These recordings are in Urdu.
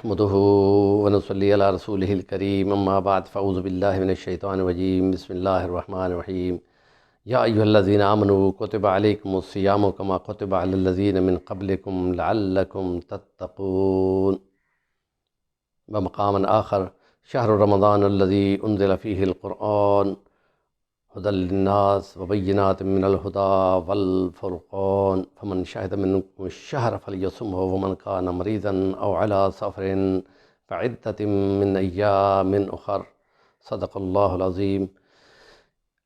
نحمده ونصلي علی رسولہ الکریم اما بعد فاعوذ باللہ من الشیطان الرجیم بسم اللہ الرحمن الرحیم یا ایھا الذین آمنوا کتب علیکم الصیام کما کتب علی الذین من قبلکم لعلکم تتقون بمقام آخر شہر رمضان الذی انزل فیہ القرآن هدى للناس وبينات من الهدى والفرقان فمن شهد منكم الشهر فليصمه ومن كان مريضا أو على سفر فعدة من أيام أخر صدق اللہ العظیم۔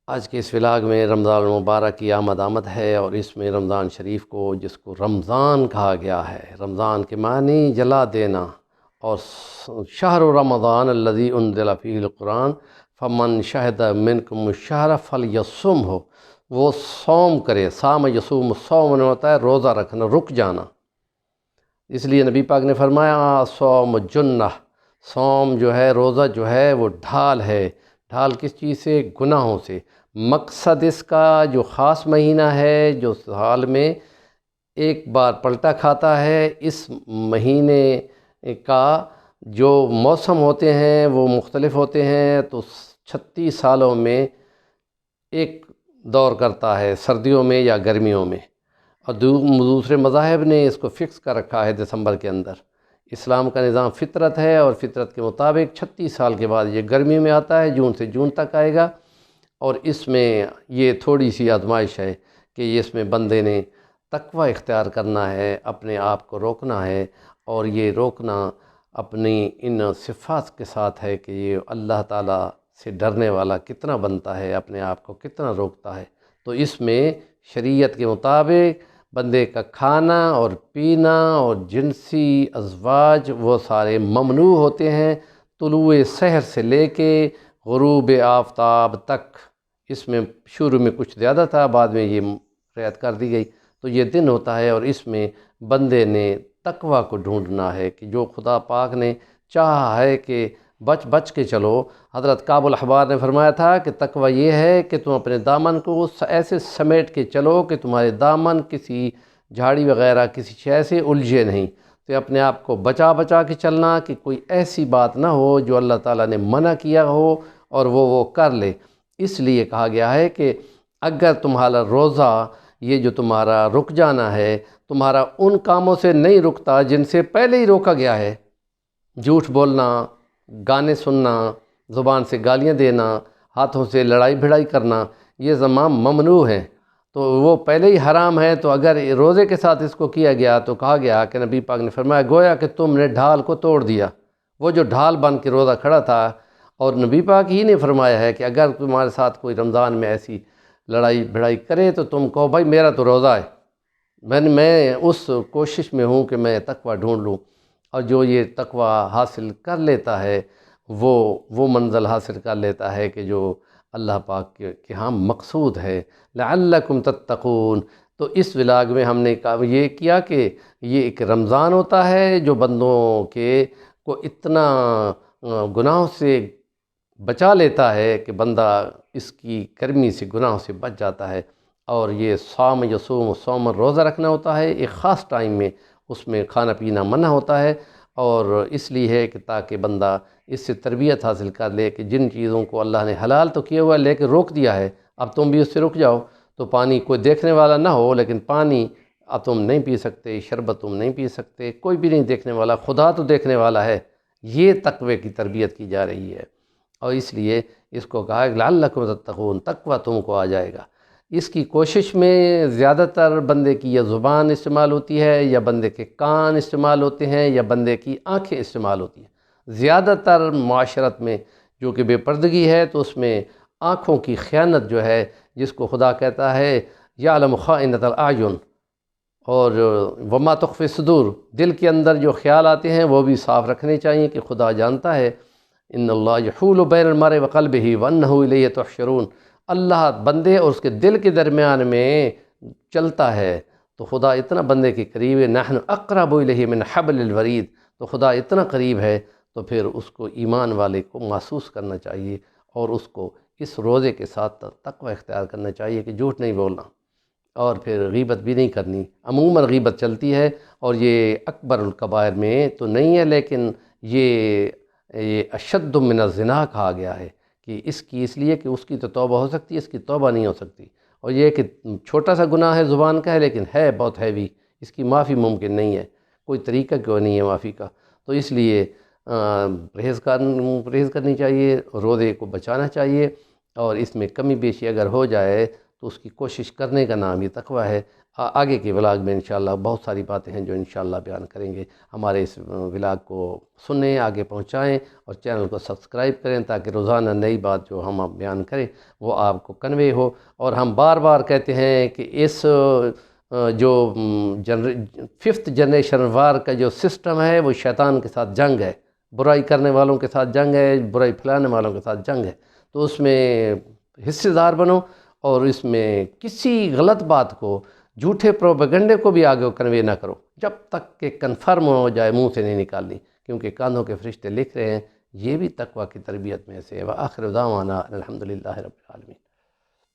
آج کے اس ولاگ میں رمضان المبارک کی آمد ہے، اور اس میں رمضان شریف کو جس کو رمضان کہا گیا ہے، رمضان کے معنی جلا دینا، اور شہر رمضان الذی انزل فیہ القرآن فمن شہد منکم الشہر فلیصمہ، وہ صوم کرے، صام یصوم، صوم ہوتا ہے روزہ رکھنا، رک جانا۔ اس لیے نبی پاک نے فرمایا صوم جنہ، صوم جو ہے، روزہ جو ہے وہ ڈھال ہے۔ ڈھال کس چیز سے؟ گناہوں سے۔ مقصد اس کا جو خاص مہینہ ہے، جو سال میں ایک بار پلٹا کھاتا ہے، اس مہینے کا جو موسم ہوتے ہیں وہ مختلف ہوتے ہیں، تو 36 سالوں میں ایک دور کرتا ہے، سردیوں میں یا گرمیوں میں، اور دوسرے مذاہب نے اس کو فکس کر رکھا ہے دسمبر کے اندر۔ اسلام کا نظام فطرت ہے، اور فطرت کے مطابق 36 سال کے بعد یہ گرمی میں آتا ہے، جون سے جون تک آئے گا، اور اس میں یہ تھوڑی سی آزمائش ہے کہ اس میں بندے نے تقوی اختیار کرنا ہے، اپنے آپ کو روکنا ہے، اور یہ روکنا اپنی ان صفات کے ساتھ ہے کہ یہ اللہ تعالیٰ سے ڈرنے والا کتنا بنتا ہے، اپنے آپ کو کتنا روکتا ہے۔ تو اس میں شریعت کے مطابق بندے کا کھانا اور پینا اور جنسی ازواج وہ سارے ممنوع ہوتے ہیں، طلوع سحر سے لے کے غروب آفتاب تک۔ اس میں شروع میں کچھ زیادہ تھا، بعد میں یہ رعایت کر دی گئی۔ تو یہ دن ہوتا ہے، اور اس میں بندے نے تقوی کو ڈھونڈنا ہے کہ جو خدا پاک نے چاہا ہے کہ بچ کے چلو۔ حضرت کعب الاحبار نے فرمایا تھا کہ تقوی یہ ہے کہ تم اپنے دامن کو ایسے سمیٹ کے چلو کہ تمہارے دامن کسی جھاڑی وغیرہ کسی شے سے الجھے نہیں۔ تو اپنے آپ کو بچا کے چلنا کہ کوئی ایسی بات نہ ہو جو اللہ تعالیٰ نے منع کیا ہو اور وہ کر لے۔ اس لیے کہا گیا ہے کہ اگر تمہارا روزہ یہ جو تمہارا رک جانا ہے، تمہارا ان کاموں سے نہیں رکتا جن سے پہلے ہی روکا گیا ہے، جھوٹ بولنا، گانے سننا، زبان سے گالیاں دینا، ہاتھوں سے لڑائی بھڑائی کرنا، یہ تمام ممنوع ہیں، تو وہ پہلے ہی حرام ہے۔ تو اگر روزے کے ساتھ اس کو کیا گیا تو کہا گیا کہ نبی پاک نے فرمایا گویا کہ تم نے ڈھال کو توڑ دیا، وہ جو ڈھال بن کے روزہ کھڑا تھا۔ اور نبی پاک ہی نے فرمایا ہے کہ اگر تمہارے ساتھ کوئی رمضان میں ایسی لڑائی بھڑائی کرے تو تم کہو بھائی میرا تو روزہ ہے، میں اس کوشش میں ہوں کہ میں تقوی ڈھونڈ لوں۔ اور جو یہ تقوی حاصل کر لیتا ہے وہ منزل حاصل کر لیتا ہے کہ جو اللہ پاک کے ہاں مقصود ہے، لعلکم تتقون۔ تو اس ولاگ میں ہم نے یہ کیا کہ یہ ایک رمضان ہوتا ہے جو بندوں کو اتنا گناہوں سے بچا لیتا ہے کہ بندہ اس کی گرمی سے گناہوں سے بچ جاتا ہے۔ اور یہ صوم یصوم، صوم روزہ رکھنا ہوتا ہے ایک خاص ٹائم میں، اس میں کھانا پینا منع ہوتا ہے، اور اس لیے ہے کہ تاکہ بندہ اس سے تربیت حاصل کر لے کہ جن چیزوں کو اللہ نے حلال تو کیا ہوا ہے لیکن روک دیا ہے، اب تم بھی اس سے رک جاؤ۔ تو پانی کوئی دیکھنے والا نہ ہو، لیکن پانی اب تم نہیں پی سکتے، شربت تم نہیں پی سکتے، کوئی بھی نہیں دیکھنے والا، خدا تو دیکھنے والا ہے۔ یہ تقوی کی تربیت کی جا رہی ہے، اور اس لیے اس کو کہا کہ لعلکم تتقون، تقوی تم کو آ جائے گا۔ اس کی کوشش میں زیادہ تر بندے کی یا زبان استعمال ہوتی ہے، یا بندے کے کان استعمال ہوتے ہیں، یا بندے کی آنکھیں استعمال ہوتی ہیں۔ زیادہ تر معاشرت میں جو کہ بے پردگی ہے، تو اس میں آنکھوں کی خیانت جو ہے، جس کو خدا کہتا ہے یعلم خائنۃ الاعین، اور وما تخفی الصدور، دل کے اندر جو خیال آتے ہیں وہ بھی صاف رکھنے چاہیے کہ خدا جانتا ہے۔ ان اللہ یحول بین المرء وقلبہ وانہ الیہ تحشرون، اللہ بندے اور اس کے دل کے درمیان میں چلتا ہے، تو خدا اتنا بندے کے قریب ہے، نحن اقرب الیہ من حبل الورید، تو خدا اتنا قریب ہے، تو پھر اس کو ایمان والے کو محسوس کرنا چاہیے، اور اس کو اس روزے کے ساتھ تقوی اختیار کرنا چاہیے کہ جھوٹ نہیں بولنا، اور پھر غیبت بھی نہیں کرنی۔ عموماً غیبت چلتی ہے، اور یہ اکبر الکبائر میں تو نہیں ہے، لیکن یہ اشد من الزنا کہا گیا ہے کہ اس لیے کہ اس کی تو توبہ ہو سکتی ہے، اس کی توبہ نہیں ہو سکتی، اور یہ کہ چھوٹا سا گناہ ہے زبان کا ہے لیکن ہے بہت ہیوی، اس کی معافی ممکن نہیں ہے، کوئی طریقہ کیوں نہیں ہے معافی کا۔ تو اس لیے پرہیز کرنی چاہیے، روزے کو بچانا چاہیے، اور اس میں کمی بیشی اگر ہو جائے تو اس کی کوشش کرنے کا نام یہ تقویٰ ہے۔ آگے کے ولاگ میں انشاءاللہ بہت ساری باتیں ہیں جو انشاءاللہ بیان کریں گے۔ ہمارے اس ولاگ کو سنیں، آگے پہنچائیں، اور چینل کو سبسکرائب کریں تاکہ روزانہ نئی بات جو ہم بیان کریں وہ آپ کو کنوے ہو۔ اور ہم بار بار کہتے ہیں کہ اس جو 5th جنریشن وار کا جو سسٹم ہے وہ شیطان کے ساتھ جنگ ہے، برائی کرنے والوں کے ساتھ جنگ ہے، برائی پھیلانے والوں کے ساتھ جنگ ہے۔ تو اس میں حصے دار بنو، اور اس میں کسی غلط بات کو، جھوٹے پروپیگنڈے کو بھی آگے کنوے نہ کرو جب تک کہ کنفرم ہو جائے، منہ سے نہیں نکالنی، کیونکہ کاندھوں کے فرشتے لکھ رہے ہیں۔ یہ بھی تقویٰ کی تربیت میں سے ہے۔ وآخر دعوانا الحمدللہ رب العالمین۔